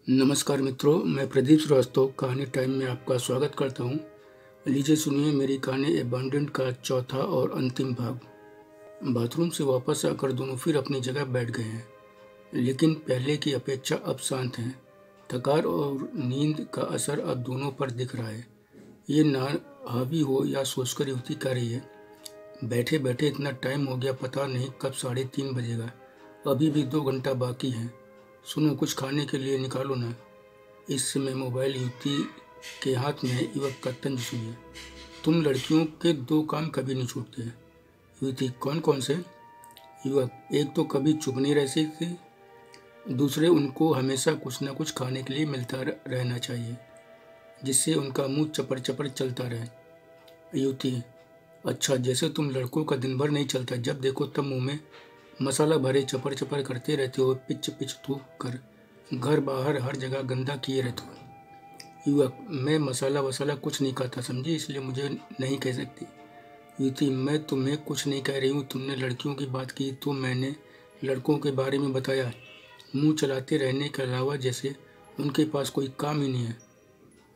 नमस्कार मित्रों, मैं प्रदीप श्रीवास्तव कहानी टाइम में आपका स्वागत करता हूँ। लीजिए सुनिए मेरी कहानी एबंडेंट का चौथा और अंतिम भाग। बाथरूम से वापस आकर दोनों फिर अपनी जगह बैठ गए हैं, लेकिन पहले की अपेक्षा अब शांत हैं। थकान और नींद का असर अब दोनों पर दिख रहा है। ये ना हावी हो या सोचकर युवती कह रही है, बैठे बैठे इतना टाइम हो गया, पता नहीं कब 3:30 बजेगा। अभी भी 2 घंटा बाकी है। सुनो, कुछ खाने के लिए निकालो ना। इस समय मोबाइल युवती के हाथ में है। युवक का तंज सुनिए। तुम लड़कियों के 2 काम कभी नहीं छूटते। युवती, कौन कौन से? युवक, एक तो कभी चुप नहीं रह सकती, दूसरे उनको हमेशा कुछ ना कुछ खाने के लिए मिलता रहना चाहिए, जिससे उनका मुंह चपर चपर चलता रहे। युवती, अच्छा, जैसे तुम लड़कों का दिन भर नहीं चलता, जब देखो तब मुंह में मसाला भरे चपर चपर करते रहते हो, पिच पिच थूक कर घर बाहर हर जगह गंदा किए रहते हो। युवक, मैं मसाला वसाला कुछ नहीं खाता समझी, इसलिए मुझे नहीं कह सकती। युवती, मैं तुम्हें कुछ नहीं कह रही हूँ। तुमने लड़कियों की बात की तो मैंने लड़कों के बारे में बताया। मुंह चलाते रहने के अलावा जैसे उनके पास कोई काम ही नहीं है।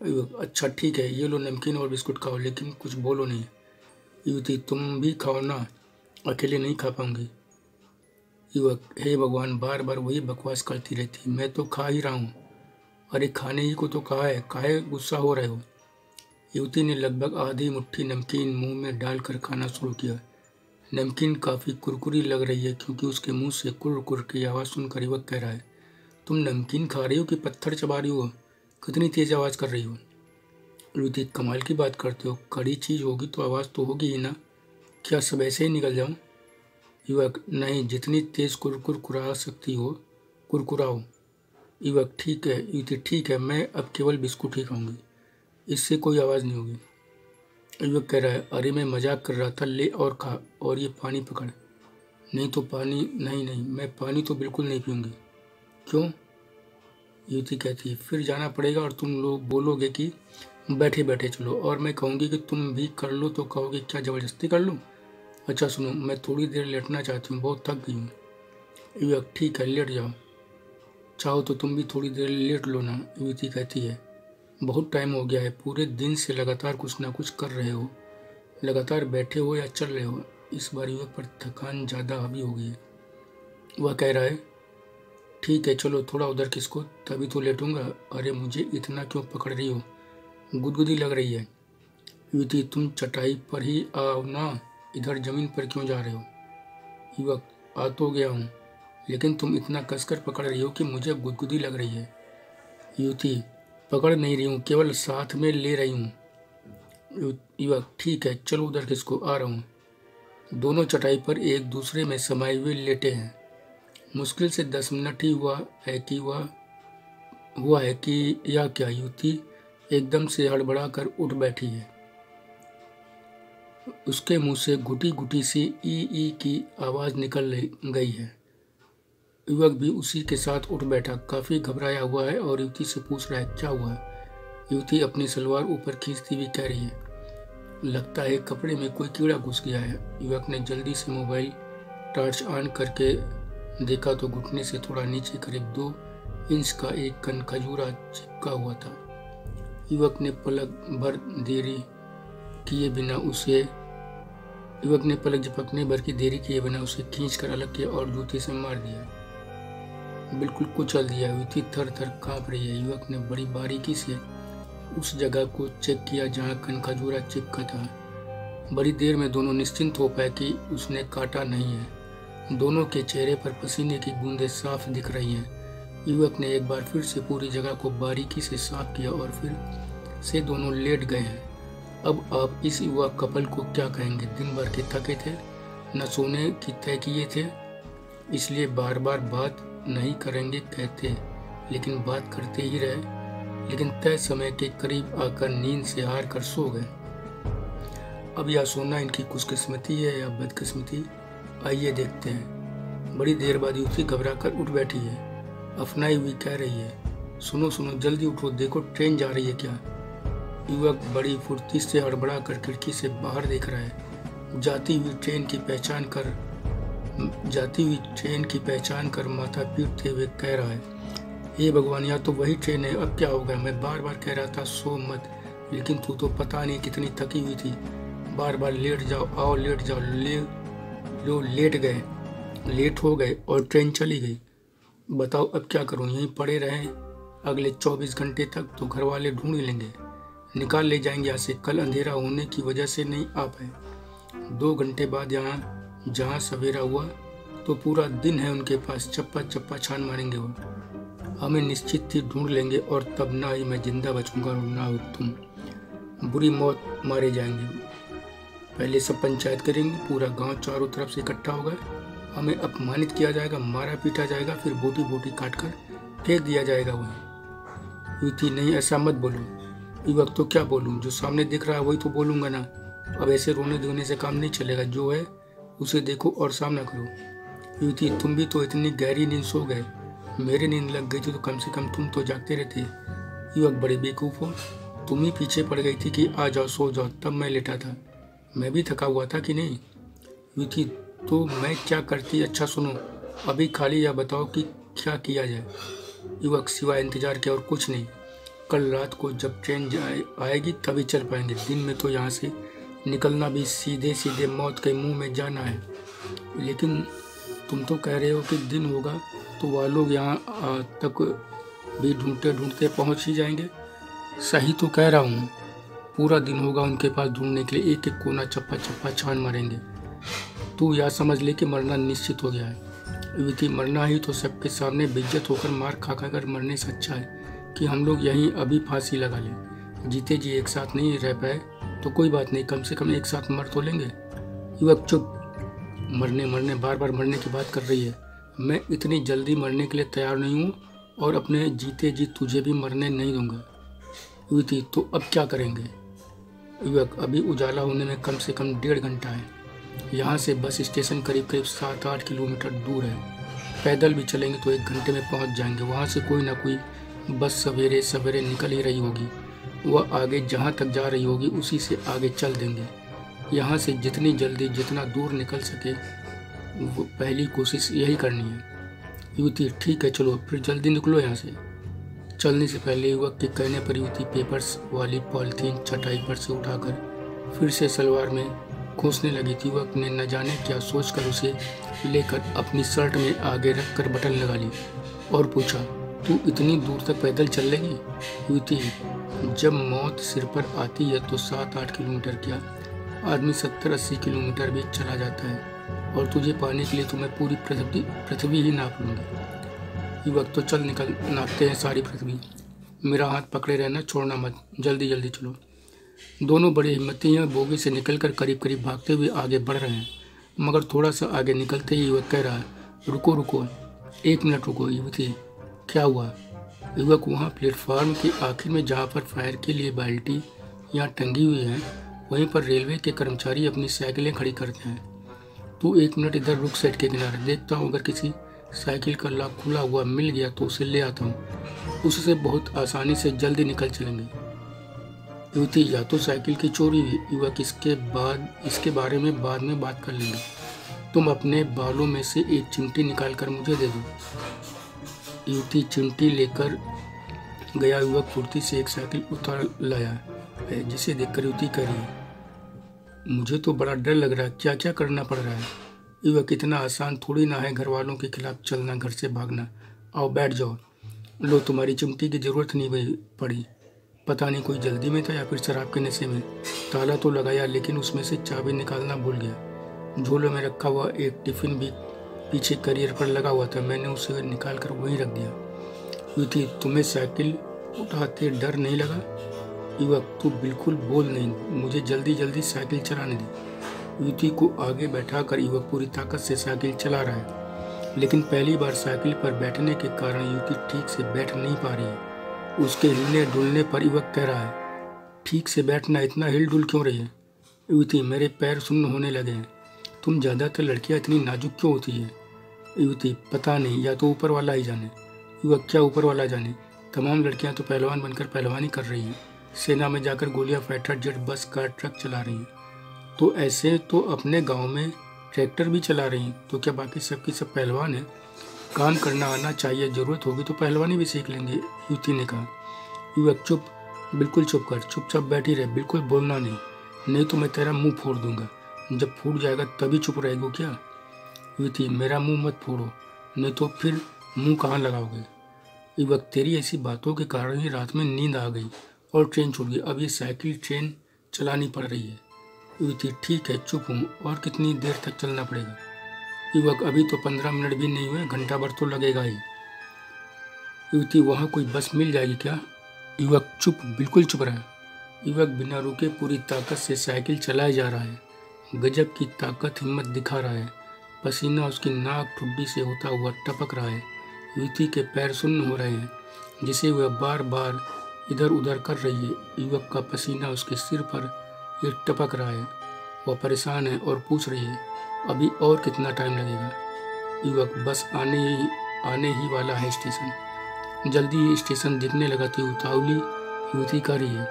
युवक, अच्छा ठीक है, ये लो नमकीन और बिस्कुट खाओ, लेकिन कुछ बोलो नहीं। युवती, तुम भी खाओ ना, अकेले नहीं खा पाऊंगी। युवक, हे भगवान, बार बार वही बकवास करती रहती। मैं तो खा ही रहा हूँ। अरे खाने ही को तो कहा है, काहे गुस्सा हो रहे हो? युवती ने लगभग आधी मुट्ठी नमकीन मुंह में डालकर खाना शुरू किया। नमकीन काफ़ी कुरकुरी लग रही है, क्योंकि उसके मुंह से कुर कुर की आवाज़ सुनकर युवक कह रहा है, तुम नमकीन खा रही हो कि पत्थर चबा रही हो? कितनी तेज़ आवाज़ कर रही हो? युवती, कमाल की बात करते हो। कड़ी चीज़ होगी तो आवाज़ तो होगी ही ना। क्या सब ऐसे ही निकल जाऊँ? युवक, नहीं, जितनी तेज कुरकुर कुरा सकती हो कुरकुराओ। युवक, ठीक है। युवती, ठीक है, मैं अब केवल बिस्कुट ही खाऊंगी, इससे कोई आवाज़ नहीं होगी। युवक कह रहा है, अरे मैं मजाक कर रहा था, ले और खा, और ये पानी पकड़। नहीं तो पानी? नहीं नहीं, मैं पानी तो बिल्कुल नहीं पीऊंगी। क्यों? युवती कहती है, फिर जाना पड़ेगा और तुम लोग बोलोगे कि बैठे बैठे चलो, और मैं कहूँगी कि तुम भी कर लो तो कहोगे क्या ज़बरदस्ती कर लूँ? अच्छा सुनो, मैं थोड़ी देर लेटना चाहती हूँ, बहुत थक गई हूँ। युवक, ठीक है, लेट जाओ। चाहो तो तुम भी थोड़ी देर लेट लो ना। युवती कहती है, बहुत टाइम हो गया है, पूरे दिन से लगातार कुछ ना कुछ कर रहे हो, लगातार बैठे हो या चल रहे हो। इस बार युवक पर थकान ज़्यादा हावी हो गई है। वह कह रहा है, ठीक है चलो, थोड़ा उधर खिसको, तभी तो लेटूंगा। अरे मुझे इतना क्यों पकड़ रही हो, गुदगुदी लग रही है। युवती, तुम चटाई पर ही आओ ना, इधर जमीन पर क्यों जा रहे हो? युवक, आ तो गया हूँ, लेकिन तुम इतना कसकर पकड़ रही हो कि मुझे गुदगुदी लग रही है। युवती, पकड़ नहीं रही हूँ, केवल साथ में ले रही हूँ। युवक, ठीक है, चलो उधर किसको, आ रहा हूँ। दोनों चटाई पर एक दूसरे में समाये हुए लेटे हैं। मुश्किल से 10 मिनट ही हुआ है कि या क्या? युवती एकदम से हड़बड़ा कर उठ बैठी है। उसके मुंह से घुटी घुटी सी ई की आवाज़ निकल गई है। युवक भी उसी के साथ उठ बैठा, काफ़ी घबराया हुआ है, और युवती से पूछ रहा है, क्या हुआ? युवती अपनी सलवार ऊपर खींचती हुई कह रही है, लगता है कपड़े में कोई कीड़ा घुस गया है। युवक ने जल्दी से मोबाइल टॉर्च ऑन करके देखा तो घुटने से थोड़ा नीचे करीब 2 इंच का एक कण खजूरा चिपका हुआ था। युवक ने पलक भर देरी किए बिना उसे युवक ने पलक झपकने भर की देरी किए बिना उसे खींचकर अलग किया और जूते से मार दिया, बिल्कुल कुचल दिया। युवती थर थर काँप रही है। युवक ने बड़ी बारीकी से उस जगह को चेक किया जहाँ कण खजूरा चिपका था। बड़ी देर में दोनों निश्चिंत हो पाए कि उसने काटा नहीं है। दोनों के चेहरे पर पसीने की बूंदें साफ दिख रही हैं। युवक ने एक बार फिर से पूरी जगह को बारीकी से साफ किया और फिर से दोनों लेट गए हैं। अब आप इस युवा कपल को क्या कहेंगे? दिन भर के थके थे, न सोने की तय किए थे, इसलिए बार बार बात नहीं करेंगे कहते, लेकिन बात करते ही रहे, लेकिन तय समय के करीब आकर नींद से हार कर सो गए। अब यह सोना इनकी खुशकिस्मती है या बदकिस्मती, आइए देखते हैं। बड़ी देर बाद युवती घबरा कर उठ बैठी है। अफनाई हुई कह रही है, सुनो सुनो, जल्दी उठो, देखो ट्रेन जा रही है क्या? युवक बड़ी फुर्ती से हड़बड़ा कर खिड़की से बाहर देख रहा है। जाती हुई ट्रेन की पहचान कर माथा पीटते हुए कह रहा है, हे भगवान, या तो वही ट्रेन है, अब क्या होगा। मैं बार बार कह रहा था सो मत, लेकिन तू तो पता नहीं कितनी थकी हुई थी। बार बार लेट जाओ, आओ लेट जाओ, लो लेट गए, लेट हो गए और ट्रेन चली गई। बताओ अब क्या करूं, यहीं पड़े रहें अगले 24 घंटे तक? तो घर वाले ढूंढ लेंगे, निकाल ले जाएंगे यहाँ से। कल अंधेरा होने की वजह से नहीं आ पाए, 2 घंटे बाद यहाँ जहाँ सवेरा हुआ तो पूरा दिन है उनके पास, चप्पा चप्पा छान मारेंगे वो। हमें निश्चित ही ढूंढ लेंगे और तब ना ही मैं जिंदा बचूंगा और ना तुम, बुरी मौत मारे जाएंगे। पहले सब पंचायत करेंगे, पूरा गांव चारों तरफ से इकट्ठा होगा, हमें अपमानित किया जाएगा, मारा पीटा जाएगा, फिर बोटी बोटी काट कर फेंक दिया जाएगा वहीं। युवती, नहीं ऐसा मत बोलो। युवक, तो क्या बोलूं, जो सामने दिख रहा है वही तो बोलूंगा ना। अब ऐसे रोने धोने से काम नहीं चलेगा, जो है उसे देखो और सामना करो। युवती, तुम भी तो इतनी गहरी नींद सो गए, मेरे नींद लग गई थी तो कम से कम तुम तो जागते रहते। युवक, बड़े बेवकूफ हो, तुम ही पीछे पड़ गई थी कि आ जाओ सो जाओ, तब मैं लेटा था। मैं भी थका हुआ था कि नहीं। युवती, तो मैं क्या करती, अच्छा सुनो, अभी खाली या बताओ कि क्या किया जाए। युवक, सिवाय इंतजार के और कुछ नहीं। कल रात को जब ट्रेन आएगी तभी चल पाएंगे, दिन में तो यहाँ से निकलना भी सीधे सीधे मौत के मुंह में जाना है। लेकिन तुम तो कह रहे हो कि दिन होगा तो वह लोग यहाँ तक भी ढूंढते ढूंढते पहुँच ही जाएंगे। सही तो कह रहा हूँ, पूरा दिन होगा उनके पास ढूंढने के लिए, एक एक कोना चप्पा चप्पा छान मारेंगे। तू यह समझ ले कि मरना निश्चित हो गया है। युवती, मरना ही तो सबके सामने बेइज्जत होकर मार खा खा कर मरने से अच्छा है कि हम लोग यहीं अभी फांसी लगा लें। जीते जी एक साथ नहीं रह पाए तो कोई बात नहीं, कम से कम एक साथ मर तो लेंगे। युवक, चुप, मरने मरने बार बार मरने की बात कर रही है। मैं इतनी जल्दी मरने के लिए तैयार नहीं हूँ और अपने जीते जी तुझे भी मरने नहीं दूंगा। युवती, तो अब क्या करेंगे। युवक, अभी उजाला होने में कम से कम 1.5 घंटा है। यहाँ से बस स्टेशन करीब करीब 7-8 किलोमीटर दूर है, पैदल भी चलेंगे तो 1 घंटे में पहुँच जाएंगे। वहाँ से कोई ना कोई बस सवेरे सवेरे निकल ही रही होगी, वह आगे जहाँ तक जा रही होगी उसी से आगे चल देंगे। यहाँ से जितनी जल्दी जितना दूर निकल सके वो पहली कोशिश यही करनी है। युवती, ठीक है, चलो फिर जल्दी निकलो यहाँ से। चलने से पहले युवक के कहने पर युवती पेपर्स वाली पॉलिथीन चटाई पर से उठाकर फिर से सलवार में खोसने लगी थी। युवक ने न जाने क्या सोचकर उसे लेकर अपनी शर्ट में आगे रखकर बटन लगा ली और पूछा, तू इतनी दूर तक पैदल चल लेगी। युवती, जब मौत सिर पर आती है तो 7-8 किलोमीटर क्या, आदमी 70-80 किलोमीटर भी चला जाता है, और तुझे पाने के लिए तो मैं पूरी पृथ्वी ही नाप लूँगी। युवक, तो चल निकल, नापते हैं सारी पृथ्वी। मेरा हाथ पकड़े रहना, छोड़ना मत, जल्दी जल्दी चलो। दोनों बड़े हिम्मती हैं, बोगी से निकलकर करीब करीब भागते हुए आगे बढ़ रहे हैं। मगर थोड़ा सा आगे निकलते ही युवक कह रहा है, रुको रुको, 1 मिनट रुको। युवती, क्या हुआ। युवक, वहाँ प्लेटफार्म के आखिर में जहाँ पर फायर के लिए बाल्टी यहाँ टंगी हुई है, वहीं पर रेलवे के कर्मचारी अपनी साइकिलें खड़ी करते हैं। तू 1 मिनट इधर रुक, सेट के किनारे देखता हूँ, अगर किसी साइकिल का लॉक खुला हुआ मिल गया तो उसे ले आता हूँ, उससे बहुत आसानी से जल्दी निकल चलेंगे। युवती, या तो साइकिल की चोरी हुई। युवक, इसके बारे में बाद में बात कर लेंगे, तुम अपने बालों में से एक चिमटी निकाल कर मुझे दे दो। युवती चिमटी लेकर गया। युवक फुर्ती से एक साइकिल उतार लाया है, जिसे देखकर युवती कह रही है, मुझे तो बड़ा डर लग रहा है, क्या क्या करना पड़ रहा है। युवक, इतना आसान थोड़ी ना है घर वालों के खिलाफ चलना, घर से भागना। आओ बैठ जाओ। लो, तुम्हारी चिमटी की जरूरत नहीं पड़ी, पता नहीं कोई जल्दी में था या फिर शराब के नशे में। ताला तो लगाया लेकिन उसमें से चाबी निकालना भूल गया। झोले में रखा हुआ एक टिफिन भी पीछे करियर पर लगा हुआ था, मैंने उसे निकाल कर वहीं रख दिया। युवती, तुम्हें साइकिल उठाते डर नहीं लगा। युवक, तू बिल्कुल बोल नहीं, मुझे जल्दी जल्दी साइकिल चलाने दे। युवती को आगे बैठा कर युवक पूरी ताकत से साइकिल चला रहा है, लेकिन पहली बार साइकिल पर बैठने के कारण युवती ठीक से बैठ नहीं पा रही है। उसके हिलने डुलने पर युवक कह रहा है, ठीक से बैठना, इतना हिल डुल क्यों रही है। युवती, मेरे पैर सुन्न होने लगे हैं। तुम ज़्यादातर लड़कियां इतनी नाजुक क्यों होती है। युवती, पता नहीं, या तो ऊपर वाला ही जाने। युवक, क्या ऊपर वाला जाने, तमाम लड़कियां तो पहलवान बनकर पहलवानी कर रही हैं, सेना में जाकर गोलियां, फाइटर जेट, बस, कार, ट्रक चला रही हैं, तो ऐसे तो अपने गाँव में ट्रैक्टर भी चला रही हैं, तो क्या बाकी सबकी सब पहलवान हैं। काम करना आना चाहिए, जरूरत होगी तो पहलवानी भी सीख लेंगे, युवती ने कहा। युवक चुप, बिल्कुल चुप कर, चुपचाप बैठी रहे, बिल्कुल बोलना नहीं, नहीं तो मैं तेरा मुंह फोड़ दूंगा। जब फूट जाएगा तभी चुप रहेगो क्या? युवती, मेरा मुंह मत फोड़ो, नहीं तो फिर मुंह कहाँ लगाओगे? युवक, तेरी ऐसी बातों के कारण ही रात में नींद आ गई और ट्रेन छूट गई, अब ये साइकिल ट्रेन चलानी पड़ रही है। युवती, ठीक है, चुप हूँ, और कितनी देर तक चलना पड़ेगा? युवक, अभी तो 15 मिनट भी नहीं हुए, घंटा भर तो लगेगा ही। युवती, वहाँ कोई बस मिल जाएगी क्या? युवक चुप, बिल्कुल चुप रहा। युवक बिना रुके पूरी ताकत से साइकिल चलाए जा रहा है, गजब की ताकत हिम्मत दिखा रहा है। पसीना उसकी नाक ठुड्डी से होता हुआ टपक रहा है। युवती के पैर सुन्न हो रहे हैं, जिसे वह बार बार इधर उधर कर रही है। युवक का पसीना उसके सिर पर ये टपक रहा है। वह परेशान है और पूछ रही है, अभी और कितना टाइम लगेगा? युवक, बस आने ही वाला है स्टेशन। जल्दी ही स्टेशन दिखने लगा तो उतावली युवती कह रही है,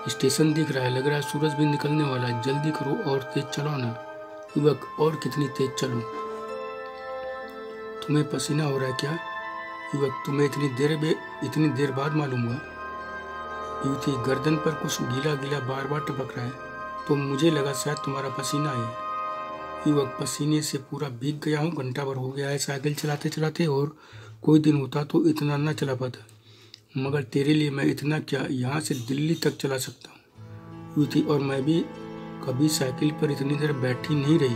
स्टेशन दिख रहा है, लग रहा है सूरज भी निकलने वाला है, जल्दी करो और तेज चलो ना। युवक, और कितनी तेज चलूं? तुम्हें पसीना हो रहा है क्या? युवक, तुम्हें इतनी देर बाद मालूम हुआ? युवती, गर्दन पर कुछ गीला गीला बार बार टपक रहा है, तो मुझे लगा शायद तुम्हारा पसीना है। युवक, पसीने से पूरा भीग गया हूँ, घंटा भर हो गया है साइकिल चलाते चलाते, और कोई दिन होता तो इतना न चला पाता, मगर तेरे लिए मैं इतना क्या, यहाँ से दिल्ली तक चला सकता हूँ। युवती, और मैं भी कभी साइकिल पर इतनी देर बैठी नहीं रही,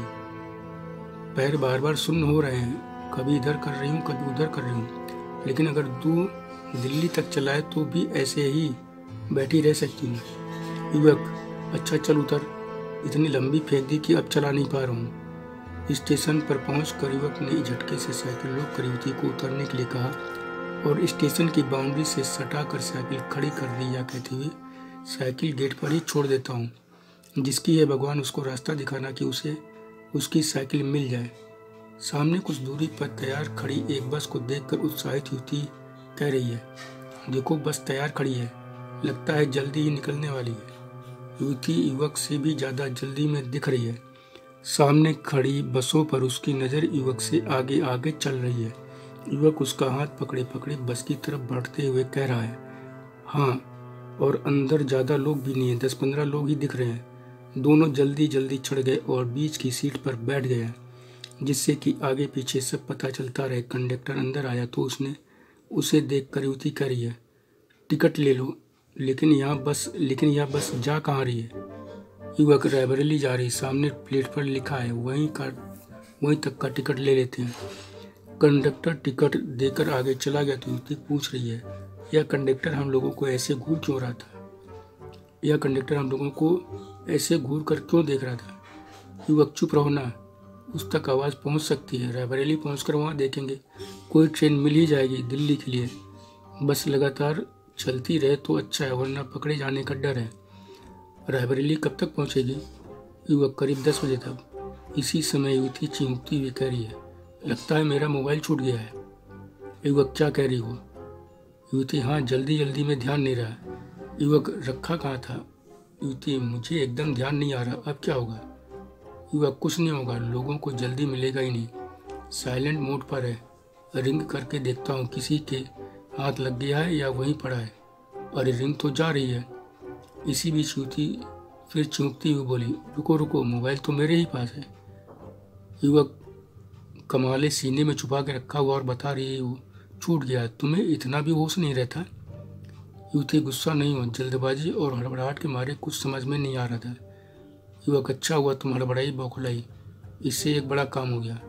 पैर बार बार सुन्न हो रहे हैं, कभी इधर कर रही हूँ कभी उधर कर रही हूँ, लेकिन अगर तू दिल्ली तक चलाए तो भी ऐसे ही बैठी रह सकती हूँ। युवक, अच्छा चल उतर। इतनी लंबी फेंक दी कि अब चला नहीं पा रहा हूँ। स्टेशन पर पहुंचकर युवक ने झटके से साइकिल रोक कर युवती को उतरने के लिए कहा और स्टेशन की बाउंड्री से सटा कर साइकिल खड़ी कर दी, या कहते हुए, साइकिल गेट पर ही छोड़ देता हूँ, जिसकी है भगवान उसको रास्ता दिखाना कि उसे उसकी साइकिल मिल जाए। सामने कुछ दूरी पर तैयार खड़ी एक बस को देखकर उत्साहित युवती कह रही है, देखो बस तैयार खड़ी है, लगता है जल्दी ही निकलने वाली है। युवती युवक से भी ज्यादा जल्दी में दिख रही है। सामने खड़ी बसों पर उसकी नज़र युवक से आगे आगे चल रही है। युवक उसका हाथ पकड़े पकड़े बस की तरफ बढ़ते हुए कह रहा है, हाँ, और अंदर ज़्यादा लोग भी नहीं है, 10-15 लोग ही दिख रहे हैं। दोनों जल्दी जल्दी चढ़ गए और बीच की सीट पर बैठ गया, जिससे कि आगे पीछे सब पता चलता रहे। कंडक्टर अंदर आया तो उसने उसे देखकर युवती कह रही है, टिकट ले लो, लेकिन यह बस जा कहाँ रही है? युवक, रायबरेली जा रही, सामने प्लेट पर लिखा है, वहीं तक का टिकट ले लेते हैं। कंडक्टर टिकट देकर आगे चला गया तो युवती पूछ रही है, यह कंडक्टर हम लोगों को ऐसे घूर क्यों रहा था? यह कंडक्टर हम लोगों को ऐसे घूर कर क्यों देख रहा था? युवक, चुप रहो ना, उस तक आवाज़ पहुंच सकती है, रायबरेली पहुंचकर वहां देखेंगे, कोई ट्रेन मिल ही जाएगी दिल्ली के लिए। बस लगातार चलती रहे तो अच्छा है, वरना पकड़े जाने का डर है। रायबरेली कब तक पहुंचेगी? युवक, करीब 10 बजे तक। इसी समय युवती चीखती हुई कह रही है, लगता है मेरा मोबाइल छूट गया है। युवक, क्या कह रही हो? युवती, हाँ, जल्दी जल्दी में ध्यान नहीं रहा। युवक, रखा कहाँ था? युवती, मुझे एकदम ध्यान नहीं आ रहा, अब क्या होगा? युवक, कुछ नहीं होगा, लोगों को जल्दी मिलेगा ही नहीं, साइलेंट मोड पर है, रिंग करके देखता हूँ किसी के हाथ लग गया है या वहीं पड़ा है। अरे रिंग तो जा रही है। इसी बीच युवती फिर चौंकती हुई बोली, रुको रुको, मोबाइल तो मेरे ही पास है। युवक, कमाले सीने में छुपा के रखा हुआ और बता रही हो छूट गया, तुम्हें इतना भी होश नहीं रहता? युवती, गुस्सा नहीं हो, जल्दबाजी और हड़बड़ाहट के मारे कुछ समझ में नहीं आ रहा था। युवक, अच्छा हुआ तुम हड़बड़ाई बौखलाई, इससे एक बड़ा काम हो गया,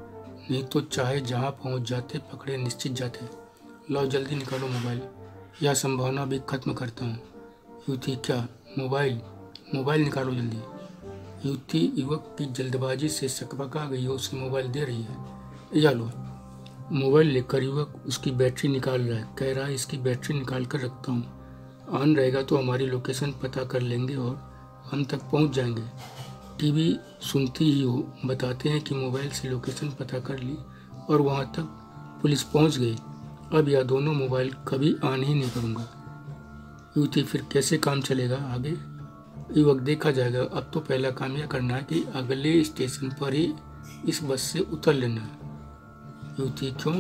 नहीं तो चाहे जहाँ पहुँच जाते पकड़े निश्चित जाते। लो जल्दी निकालो मोबाइल, यह संभावना भी खत्म करता हूँ। युवती, क्या मोबाइल? मोबाइल निकालो जल्दी। युवती युवक की जल्दबाजी से सकपका गई और उसे मोबाइल दे रही है। या लो। मोबाइल लेकर युवक उसकी बैटरी निकाल रहा है, कह रहा है, इसकी बैटरी निकाल कर रखता हूँ, ऑन रहेगा तो हमारी लोकेशन पता कर लेंगे और हम तक पहुँच जाएंगे। टीवी सुनती ही हो, बताते हैं कि मोबाइल से लोकेशन पता कर ली और वहाँ तक पुलिस पहुँच गई। अब यह दोनों मोबाइल कभी ऑन ही नहीं करूँगा। युवती, फिर कैसे काम चलेगा आगे? युवक, देखा जाएगा, अब तो पहला काम यह करना है कि अगले स्टेशन पर ही इस बस से उतर लेना है। युवती, क्यों?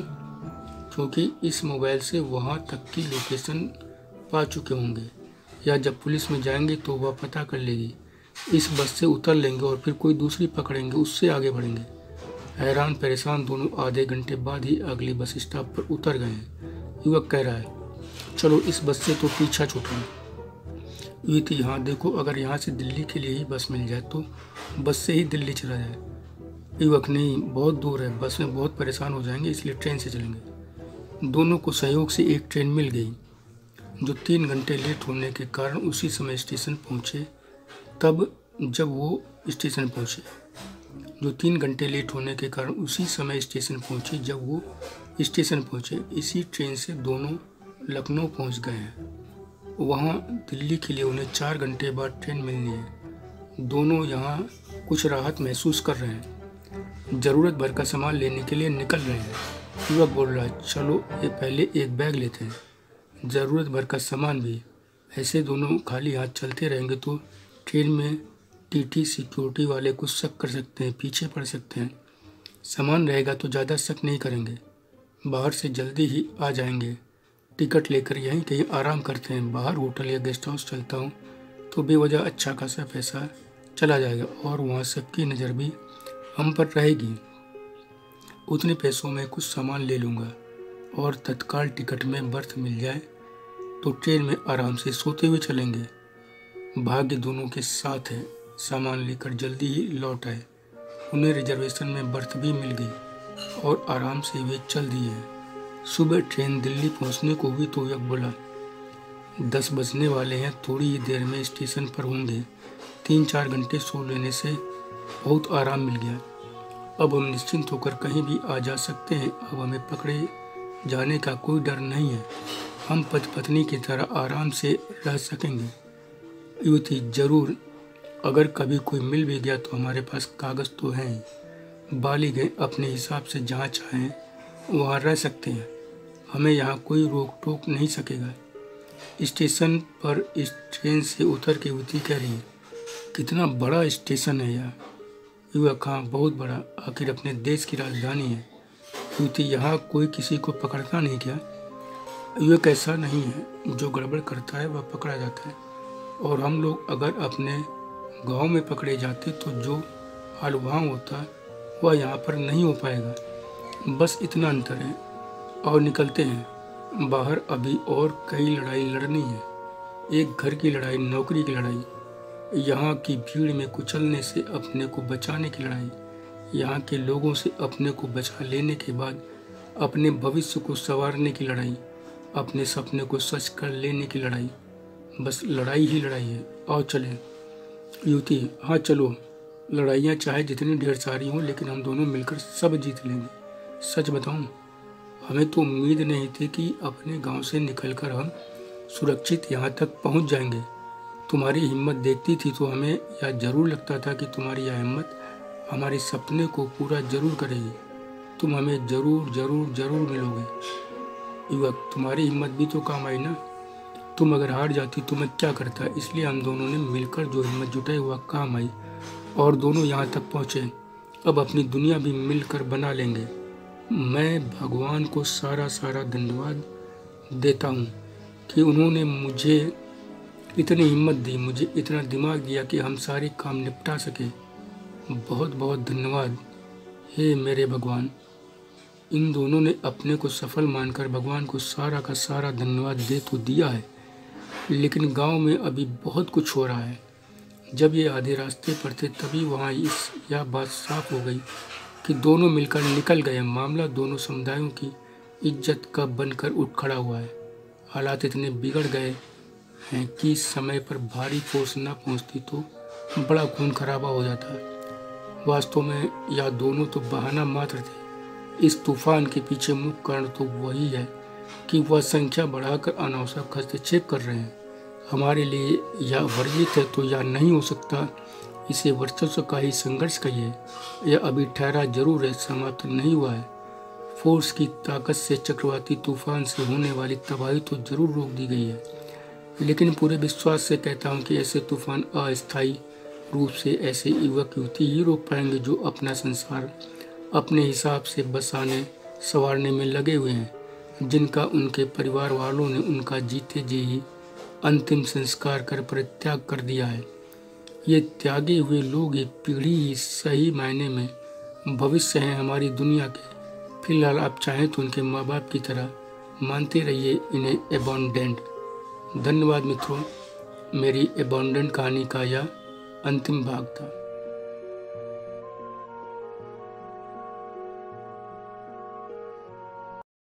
क्योंकि इस मोबाइल से वहाँ तक की लोकेशन पा चुके होंगे, या जब पुलिस में जाएंगे तो वह पता कर लेगी। इस बस से उतर लेंगे और फिर कोई दूसरी पकड़ेंगे, उससे आगे बढ़ेंगे। हैरान परेशान दोनों आधे घंटे बाद ही अगले बस स्टॉप पर उतर गए हैं। युवक कह रहा है, चलो इस बस से तो पीछा छूटा। युवती, हाँ देखो, अगर यहाँ से दिल्ली के लिए ही बस मिल जाए तो बस से ही दिल्ली चला जाए। युवक, नहीं, बहुत दूर है, बस में बहुत परेशान हो जाएंगे, इसलिए ट्रेन से चलेंगे। दोनों को सहयोग से एक ट्रेन मिल गई जो 3 घंटे लेट होने के कारण उसी समय स्टेशन पहुँचे। तब जब वो स्टेशन पहुँचे जो 3 घंटे लेट होने के कारण उसी समय स्टेशन पहुँचे जब वो स्टेशन पहुँचे, इसी ट्रेन से दोनों लखनऊ पहुँच गए हैं। वहाँ दिल्ली के लिए उन्हें 4 घंटे बाद ट्रेन मिलनी है। दोनों यहाँ कुछ राहत महसूस कर रहे हैं। ज़रूरत भर का सामान लेने के लिए निकल रहे हैं। युवक बोल रहा है, चलो ये पहले एक बैग लेते हैं, ज़रूरत भर का सामान भी। ऐसे दोनों खाली हाथ चलते रहेंगे तो ट्रेन में टीटी सिक्योरिटी वाले कुछ शक कर सकते हैं, पीछे पड़ सकते हैं। सामान रहेगा तो ज़्यादा शक नहीं करेंगे, बाहर से जल्दी ही आ जाएंगे। टिकट लेकर यहीं कहीं आराम करते हैं। बाहर होटल या गेस्ट हाउस चलता हूँ तो बेवजह अच्छा खासा पैसा चला जाएगा और वहाँ सबकी नज़र भी हम पर रहेगी। उतने पैसों में कुछ सामान ले लूँगा और तत्काल टिकट में बर्थ मिल जाए तो ट्रेन में आराम से सोते हुए चलेंगे। भाग्य दोनों के साथ है, सामान लेकर जल्दी ही लौट आए। उन्हें रिजर्वेशन में बर्थ भी मिल गई और आराम से वे चल दिए। सुबह ट्रेन दिल्ली पहुंचने को हुई तो युवक बोला, 10 बजने वाले हैं, थोड़ी ही देर में स्टेशन पर होंगे। 3-4 घंटे सो लेने से बहुत आराम मिल गया। अब हम निश्चिंत होकर कहीं भी आ जा सकते हैं। अब हमें पकड़े जाने का कोई डर नहीं है। हम पति पत्नी की तरह आराम से रह सकेंगे। युवती, जरूर, अगर कभी कोई मिल भी गया तो हमारे पास कागज़ तो हैं। बालिग अपने हिसाब से जहाँ चाहें वहाँ रह सकते हैं, हमें यहाँ कोई रोक टोक नहीं सकेगा। स्टेशन पर इस ट्रेन से उतर के युवती कह रही है, कितना बड़ा स्टेशन है यार। युवक, हाँ बहुत बड़ा, आखिर अपने देश की राजधानी है। युवती, यहाँ कोई किसी को पकड़ता नहीं क्या? युवक, ऐसा नहीं है, जो गड़बड़ करता है वह पकड़ा जाता है, और हम लोग अगर अपने गांव में पकड़े जाते तो जो हाल वहाँ होता वह यहाँ पर नहीं हो पाएगा। बस इतना अंतर है, और निकलते हैं। बाहर अभी और कई लड़ाई लड़नी है। एक घर की लड़ाई, नौकरी की लड़ाई, यहाँ की भीड़ में कुचलने से अपने को बचाने की लड़ाई, यहाँ के लोगों से अपने को बचा लेने के बाद अपने भविष्य को संवारने की लड़ाई, अपने सपने को सच कर लेने की लड़ाई। बस लड़ाई ही लड़ाई है। आओ चलें। युवती, हाँ चलो। लड़ाइयाँ चाहे जितनी ढेर सारी हों, लेकिन हम दोनों मिलकर सब जीत लेंगे। सच बताऊं, हमें तो उम्मीद नहीं थी कि अपने गांव से निकलकर हम सुरक्षित यहाँ तक पहुँच जाएंगे। तुम्हारी हिम्मत देखती थी तो हमें यह जरूर लगता था कि तुम्हारी यह हिम्मत हमारे सपने को पूरा जरूर करेगी। तुम हमें जरूर जरूर जरूर मिलोगे। युवक, तुम्हारी हिम्मत भी तो काम आई ना। तुम अगर हार जाती तो मैं क्या करता, इसलिए हम दोनों ने मिलकर जो हिम्मत जुटाई वह काम आई और दोनों यहाँ तक पहुँचे। अब अपनी दुनिया भी मिलकर बना लेंगे। मैं भगवान को सारा धन्यवाद देता हूँ कि उन्होंने मुझे इतनी हिम्मत दी, मुझे इतना दिमाग दिया कि हम सारे काम निपटा सके। बहुत बहुत धन्यवाद हे मेरे भगवान। इन दोनों ने अपने को सफल मानकर भगवान को सारा का सारा धन्यवाद दे तो दिया है, लेकिन गांव में अभी बहुत कुछ हो रहा है। जब ये आधे रास्ते पर थे तभी वहाँ यह बात साफ हो गई कि दोनों मिलकर निकल गए। मामला दोनों समुदायों की इज्जत का बनकर उठ खड़ा हुआ है। हालात इतने बिगड़ गए हैं कि समय पर भारी फोर्स न पहुंचती तो बड़ा खून खराबा हो जाता। वास्तव में यह दोनों तो बहाना मात्र थे। इस तूफान के पीछे मुख्य कारण तो वही है कि वह संख्या बढ़ाकर अनावश्यक हस्तक्षेप कर रहे हैं। हमारे लिए यह वर्जित है तो यह नहीं हो सकता। इसे वर्चस्व का ही संघर्ष कहिए। यह अभी ठहरा जरूर है, समाप्त नहीं हुआ है। फोर्स की ताकत से चक्रवाती तूफान से होने वाली तबाही तो जरूर रोक दी गई है, लेकिन पूरे विश्वास से कहता हूँ कि ऐसे तूफान अस्थायी रूप से ऐसे युवक युवती ही रोक पाएंगे जो अपना संसार अपने हिसाब से बसाने संवारने में लगे हुए हैं। जिनका उनके परिवार वालों ने उनका जीते जी ही अंतिम संस्कार कर परित्याग कर दिया है। ये त्यागे हुए लोग एक पीढ़ी ही सही मायने में भविष्य हैं हमारी दुनिया के। फिलहाल आप चाहें तो उनके माँ बाप की तरह मानते रहिए इन्हें एबंडेंट। धन्यवाद मित्रों, मेरी एबंडेंट कहानी का यह अंतिम भाग था।